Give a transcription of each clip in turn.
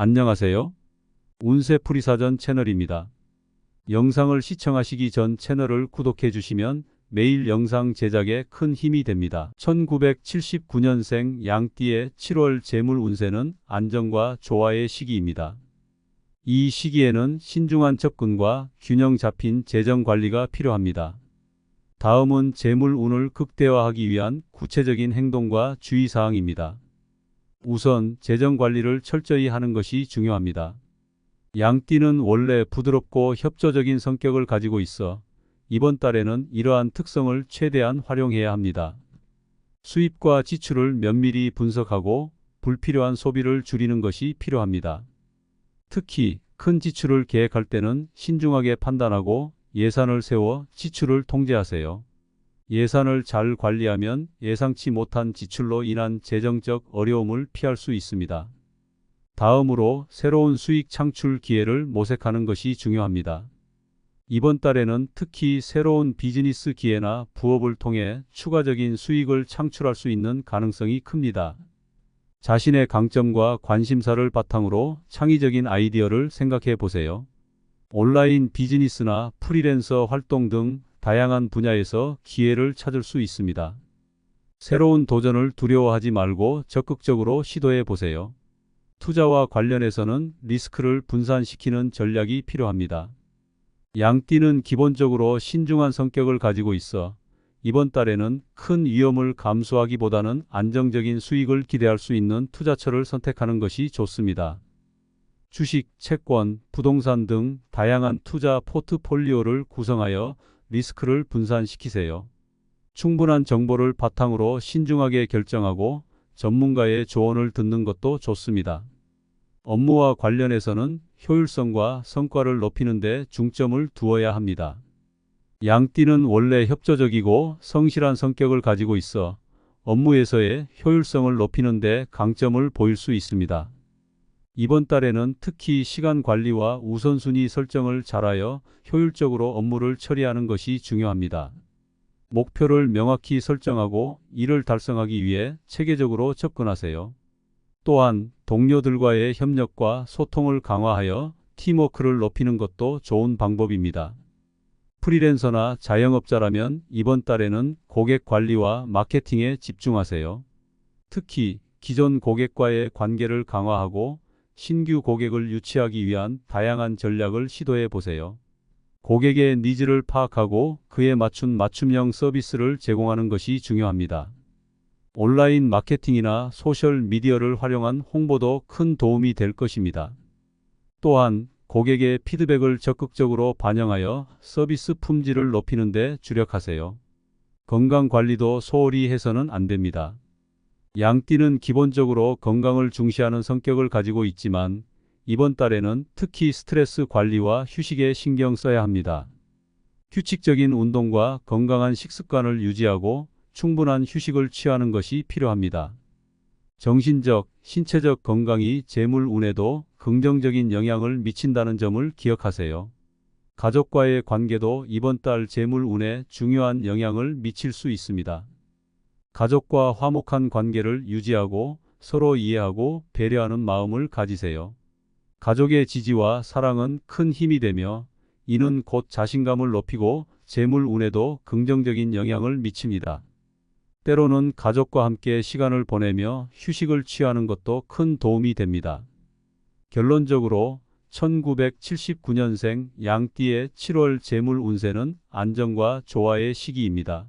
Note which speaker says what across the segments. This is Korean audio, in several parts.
Speaker 1: 안녕하세요. 운세풀이사전 채널입니다. 영상을 시청하시기 전 채널을 구독해 주시면 매일 영상 제작에 큰 힘이 됩니다. 1979년생 양띠의 7월 재물 운세는 안정과 조화의 시기입니다. 이 시기에는 신중한 접근과 균형 잡힌 재정 관리가 필요합니다. 다음은 재물 운을 극대화하기 위한 구체적인 행동과 주의사항입니다. 우선 재정 관리를 철저히 하는 것이 중요합니다. 양띠는 원래 부드럽고 협조적인 성격을 가지고 있어 이번 달에는 이러한 특성을 최대한 활용해야 합니다. 수입과 지출을 면밀히 분석하고 불필요한 소비를 줄이는 것이 필요합니다. 특히 큰 지출을 계획할 때는 신중하게 판단하고 예산을 세워 지출을 통제하세요. 예산을 잘 관리하면 예상치 못한 지출로 인한 재정적 어려움을 피할 수 있습니다. 다음으로 새로운 수익 창출 기회를 모색하는 것이 중요합니다. 이번 달에는 특히 새로운 비즈니스 기회나 부업을 통해 추가적인 수익을 창출할 수 있는 가능성이 큽니다. 자신의 강점과 관심사를 바탕으로 창의적인 아이디어를 생각해 보세요. 온라인 비즈니스나 프리랜서 활동 등 다양한 분야에서 기회를 찾을 수 있습니다. 새로운 도전을 두려워하지 말고 적극적으로 시도해 보세요. 투자와 관련해서는 리스크를 분산시키는 전략이 필요합니다. 양띠는 기본적으로 신중한 성격을 가지고 있어 이번 달에는 큰 위험을 감수하기보다는 안정적인 수익을 기대할 수 있는 투자처를 선택하는 것이 좋습니다. 주식, 채권, 부동산 등 다양한 투자 포트폴리오를 구성하여 리스크를 분산시키세요. 충분한 정보를 바탕으로 신중하게 결정하고 전문가의 조언을 듣는 것도 좋습니다. 업무와 관련해서는 효율성과 성과를 높이는 데 중점을 두어야 합니다. 양띠는 원래 협조적이고 성실한 성격을 가지고 있어 업무에서의 효율성을 높이는 데 강점을 보일 수 있습니다. 이번 달에는 특히 시간 관리와 우선순위 설정을 잘하여 효율적으로 업무를 처리하는 것이 중요합니다. 목표를 명확히 설정하고 이를 달성하기 위해 체계적으로 접근하세요. 또한 동료들과의 협력과 소통을 강화하여 팀워크를 높이는 것도 좋은 방법입니다. 프리랜서나 자영업자라면 이번 달에는 고객 관리와 마케팅에 집중하세요. 특히 기존 고객과의 관계를 강화하고 신규 고객을 유치하기 위한 다양한 전략을 시도해 보세요. 고객의 니즈를 파악하고 그에 맞춘 맞춤형 서비스를 제공하는 것이 중요합니다. 온라인 마케팅이나 소셜 미디어를 활용한 홍보도 큰 도움이 될 것입니다. 또한 고객의 피드백을 적극적으로 반영하여 서비스 품질을 높이는 데 주력하세요. 건강 관리도 소홀히 해서는 안 됩니다. 양띠는 기본적으로 건강을 중시하는 성격을 가지고 있지만 이번 달에는 특히 스트레스 관리와 휴식에 신경 써야 합니다. 규칙적인 운동과 건강한 식습관을 유지하고 충분한 휴식을 취하는 것이 필요합니다. 정신적, 신체적 건강이 재물 운에도 긍정적인 영향을 미친다는 점을 기억하세요. 가족과의 관계도 이번 달 재물 운에 중요한 영향을 미칠 수 있습니다. 가족과 화목한 관계를 유지하고 서로 이해하고 배려하는 마음을 가지세요. 가족의 지지와 사랑은 큰 힘이 되며 이는 곧 자신감을 높이고 재물 운에도 긍정적인 영향을 미칩니다. 때로는 가족과 함께 시간을 보내며 휴식을 취하는 것도 큰 도움이 됩니다. 결론적으로 1979년생 양띠의 7월 재물 운세는 안정과 조화의 시기입니다.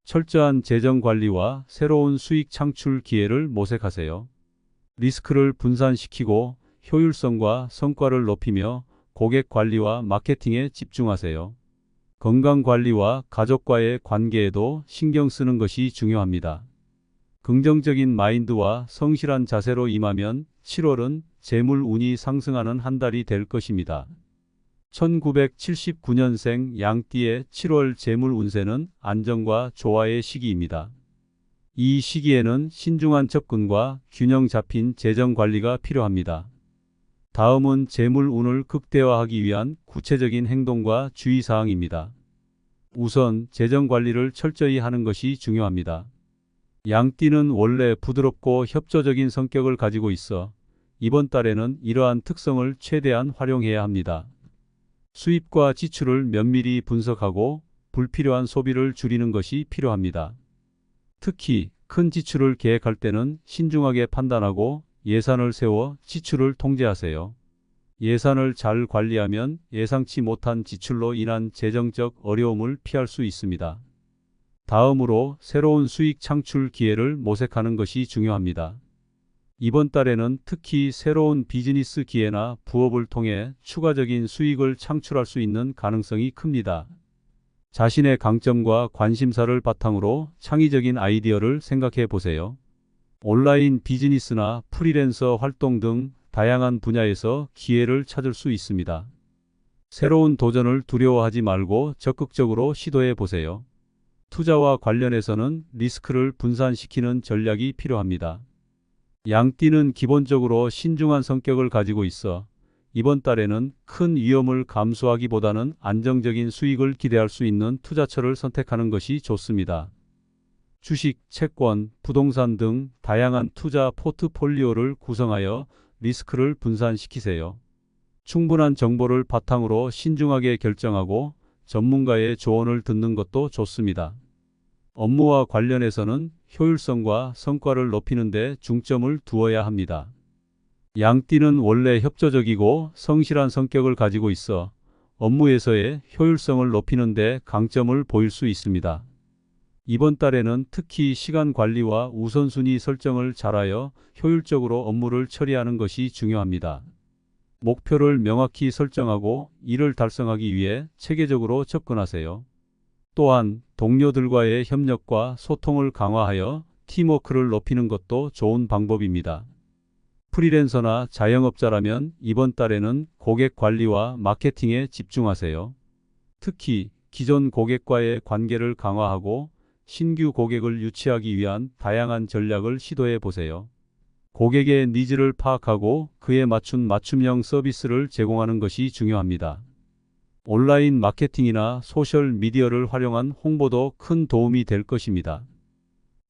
Speaker 1: 철저한 재정 관리와 새로운 수익 창출 기회를 모색하세요. 리스크를 분산시키고 효율성과 성과를 높이며 고객 관리와 마케팅에 집중하세요. 건강 관리와 가족과의 관계에도 신경 쓰는 것이 중요합니다. 긍정적인 마인드와 성실한 자세로 임하면 7월은 재물 운이 상승하는 한 달이 될 것입니다. 1979년생 양띠의 7월 재물 운세는 안정과 조화의 시기입니다. 이 시기에는 신중한 접근과 균형 잡힌 재정 관리가 필요합니다. 다음은 재물 운을 극대화하기 위한 구체적인 행동과 주의사항입니다. 우선 재정 관리를 철저히 하는 것이 중요합니다. 양띠는 원래 부드럽고 협조적인 성격을 가지고 있어 이번 달에는 이러한 특성을 최대한 활용해야 합니다. 수입과 지출을 면밀히 분석하고 불필요한 소비를 줄이는 것이 필요합니다. 특히 큰 지출을 계획할 때는 신중하게 판단하고 예산을 세워 지출을 통제하세요. 예산을 잘 관리하면 예상치 못한 지출로 인한 재정적 어려움을 피할 수 있습니다. 다음으로 새로운 수익 창출 기회를 모색하는 것이 중요합니다. 이번 달에는 특히 새로운 비즈니스 기회나 부업을 통해 추가적인 수익을 창출할 수 있는 가능성이 큽니다. 자신의 강점과 관심사를 바탕으로 창의적인 아이디어를 생각해 보세요. 온라인 비즈니스나 프리랜서 활동 등 다양한 분야에서 기회를 찾을 수 있습니다. 새로운 도전을 두려워하지 말고 적극적으로 시도해 보세요. 투자와 관련해서는 리스크를 분산시키는 전략이 필요합니다. 양띠는 기본적으로 신중한 성격을 가지고 있어 이번 달에는 큰 위험을 감수하기보다는 안정적인 수익을 기대할 수 있는 투자처를 선택하는 것이 좋습니다. 주식, 채권, 부동산 등 다양한 투자 포트폴리오를 구성하여 리스크를 분산시키세요. 충분한 정보를 바탕으로 신중하게 결정하고 전문가의 조언을 듣는 것도 좋습니다. 업무와 관련해서는 효율성과 성과를 높이는 데 중점을 두어야 합니다. 양띠는 원래 협조적이고 성실한 성격을 가지고 있어 업무에서의 효율성을 높이는 데 강점을 보일 수 있습니다. 이번 달에는 특히 시간 관리와 우선순위 설정을 잘하여 효율적으로 업무를 처리하는 것이 중요합니다. 목표를 명확히 설정하고 이를 달성하기 위해 체계적으로 접근하세요. 또한 동료들과의 협력과 소통을 강화하여 팀워크를 높이는 것도 좋은 방법입니다. 프리랜서나 자영업자라면 이번 달에는 고객 관리와 마케팅에 집중하세요. 특히 기존 고객과의 관계를 강화하고 신규 고객을 유치하기 위한 다양한 전략을 시도해 보세요. 고객의 니즈를 파악하고 그에 맞춘 맞춤형 서비스를 제공하는 것이 중요합니다. 온라인 마케팅이나 소셜 미디어를 활용한 홍보도 큰 도움이 될 것입니다.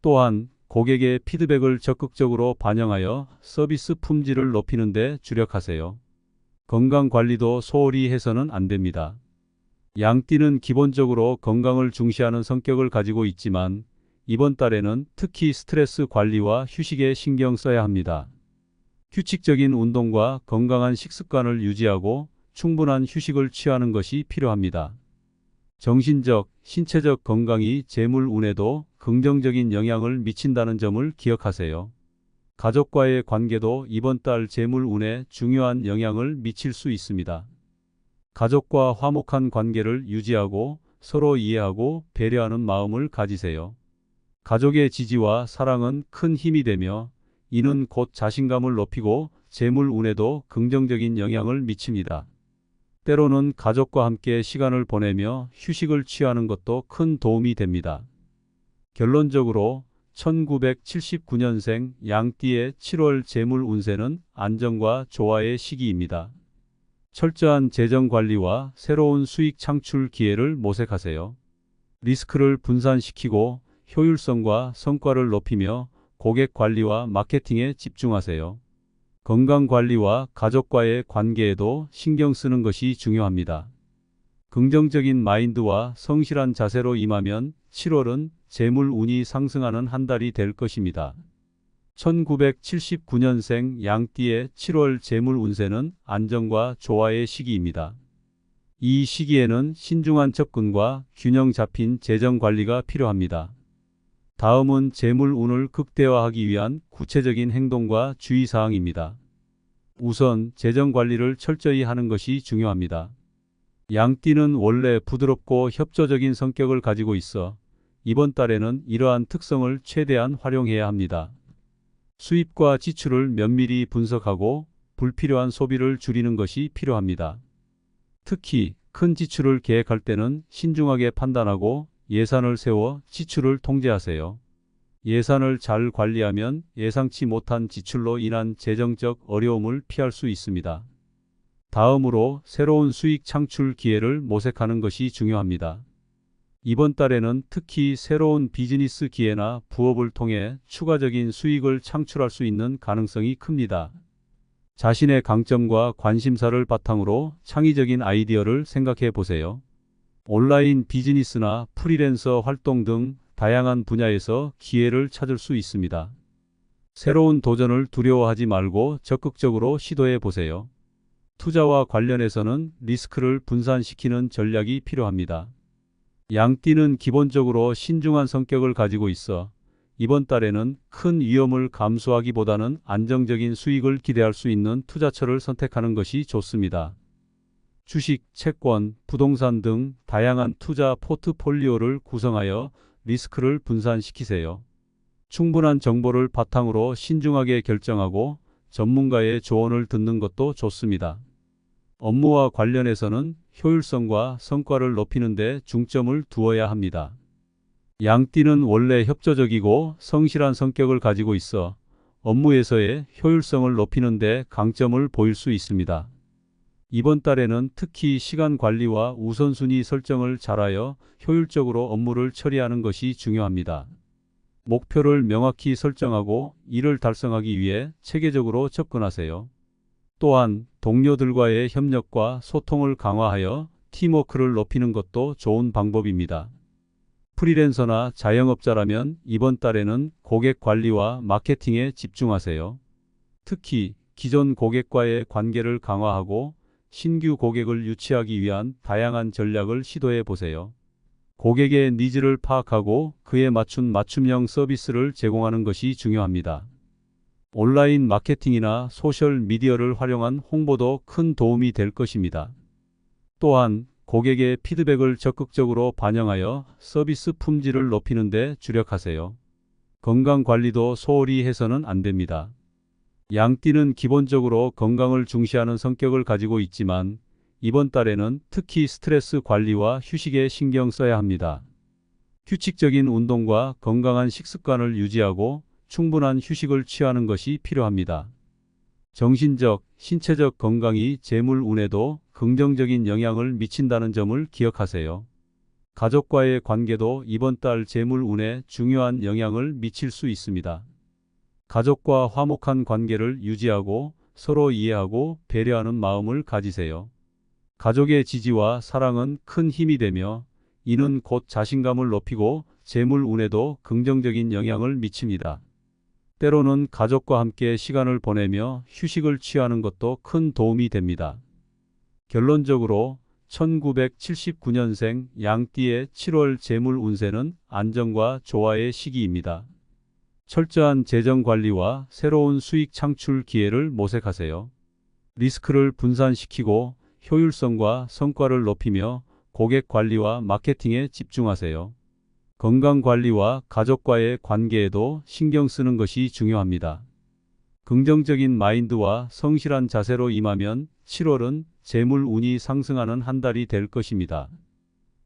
Speaker 1: 또한 고객의 피드백을 적극적으로 반영하여 서비스 품질을 높이는 데 주력하세요. 건강 관리도 소홀히 해서는 안 됩니다. 양띠는 기본적으로 건강을 중시하는 성격을 가지고 있지만 이번 달에는 특히 스트레스 관리와 휴식에 신경 써야 합니다. 규칙적인 운동과 건강한 식습관을 유지하고 충분한 휴식을 취하는 것이 필요합니다. 정신적, 신체적 건강이 재물 운에도 긍정적인 영향을 미친다는 점을 기억하세요. 가족과의 관계도 이번 달 재물 운에 중요한 영향을 미칠 수 있습니다. 가족과 화목한 관계를 유지하고 서로 이해하고 배려하는 마음을 가지세요. 가족의 지지와 사랑은 큰 힘이 되며 이는 곧 자신감을 높이고 재물 운에도 긍정적인 영향을 미칩니다. 때로는 가족과 함께 시간을 보내며 휴식을 취하는 것도 큰 도움이 됩니다. 결론적으로 1979년생 양띠의 7월 재물 운세는 안정과 조화의 시기입니다. 철저한 재정 관리와 새로운 수익 창출 기회를 모색하세요. 리스크를 분산시키고 효율성과 성과를 높이며 고객 관리와 마케팅에 집중하세요. 건강 관리와 가족과의 관계에도 신경 쓰는 것이 중요합니다. 긍정적인 마인드와 성실한 자세로 임하면 7월은 재물 운이 상승하는 한 달이 될 것입니다. 1979년생 양띠의 7월 재물 운세는 안정과 조화의 시기입니다. 이 시기에는 신중한 접근과 균형 잡힌 재정 관리가 필요합니다. 다음은 재물 운을 극대화하기 위한 구체적인 행동과 주의사항입니다. 우선 재정 관리를 철저히 하는 것이 중요합니다. 양띠는 원래 부드럽고 협조적인 성격을 가지고 있어 이번 달에는 이러한 특성을 최대한 활용해야 합니다. 수입과 지출을 면밀히 분석하고 불필요한 소비를 줄이는 것이 필요합니다. 특히 큰 지출을 계획할 때는 신중하게 판단하고 예산을 세워 지출을 통제하세요. 예산을 잘 관리하면 예상치 못한 지출로 인한 재정적 어려움을 피할 수 있습니다. 다음으로 새로운 수익 창출 기회를 모색하는 것이 중요합니다. 이번 달에는 특히 새로운 비즈니스 기회나 부업을 통해 추가적인 수익을 창출할 수 있는 가능성이 큽니다. 자신의 강점과 관심사를 바탕으로 창의적인 아이디어를 생각해 보세요. 온라인 비즈니스나 프리랜서 활동 등 다양한 분야에서 기회를 찾을 수 있습니다. 새로운 도전을 두려워하지 말고 적극적으로 시도해 보세요. 투자와 관련해서는 리스크를 분산시키는 전략이 필요합니다. 양띠는 기본적으로 신중한 성격을 가지고 있어 이번 달에는 큰 위험을 감수하기보다는 안정적인 수익을 기대할 수 있는 투자처를 선택하는 것이 좋습니다. 주식, 채권, 부동산 등 다양한 투자 포트폴리오를 구성하여 리스크를 분산시키세요. 충분한 정보를 바탕으로 신중하게 결정하고 전문가의 조언을 듣는 것도 좋습니다. 업무와 관련해서는 효율성과 성과를 높이는 데 중점을 두어야 합니다. 양띠는 원래 협조적이고 성실한 성격을 가지고 있어 업무에서의 효율성을 높이는 데 강점을 보일 수 있습니다. 이번 달에는 특히 시간 관리와 우선순위 설정을 잘하여 효율적으로 업무를 처리하는 것이 중요합니다. 목표를 명확히 설정하고 이를 달성하기 위해 체계적으로 접근하세요. 또한 동료들과의 협력과 소통을 강화하여 팀워크를 높이는 것도 좋은 방법입니다. 프리랜서나 자영업자라면 이번 달에는 고객 관리와 마케팅에 집중하세요. 특히 기존 고객과의 관계를 강화하고 신규 고객을 유치하기 위한 다양한 전략을 시도해 보세요. 고객의 니즈를 파악하고 그에 맞춘 맞춤형 서비스를 제공하는 것이 중요합니다. 온라인 마케팅이나 소셜 미디어를 활용한 홍보도 큰 도움이 될 것입니다. 또한 고객의 피드백을 적극적으로 반영하여 서비스 품질을 높이는 데 주력하세요. 건강 관리도 소홀히 해서는 안 됩니다. 양띠는 기본적으로 건강을 중시하는 성격을 가지고 있지만 이번 달에는 특히 스트레스 관리와 휴식에 신경 써야 합니다. 규칙적인 운동과 건강한 식습관을 유지하고 충분한 휴식을 취하는 것이 필요합니다. 정신적, 신체적 건강이 재물 운에도 긍정적인 영향을 미친다는 점을 기억하세요. 가족과의 관계도 이번 달 재물 운에 중요한 영향을 미칠 수 있습니다. 가족과 화목한 관계를 유지하고 서로 이해하고 배려하는 마음을 가지세요. 가족의 지지와 사랑은 큰 힘이 되며 이는 곧 자신감을 높이고 재물 운에도 긍정적인 영향을 미칩니다. 때로는 가족과 함께 시간을 보내며 휴식을 취하는 것도 큰 도움이 됩니다. 결론적으로 1979년생 양띠의 7월 재물 운세는 안정과 조화의 시기입니다. 철저한 재정 관리와 새로운 수익 창출 기회를 모색하세요. 리스크를 분산시키고 효율성과 성과를 높이며 고객 관리와 마케팅에 집중하세요. 건강 관리와 가족과의 관계에도 신경 쓰는 것이 중요합니다. 긍정적인 마인드와 성실한 자세로 임하면 7월은 재물 운이 상승하는 한 달이 될 것입니다.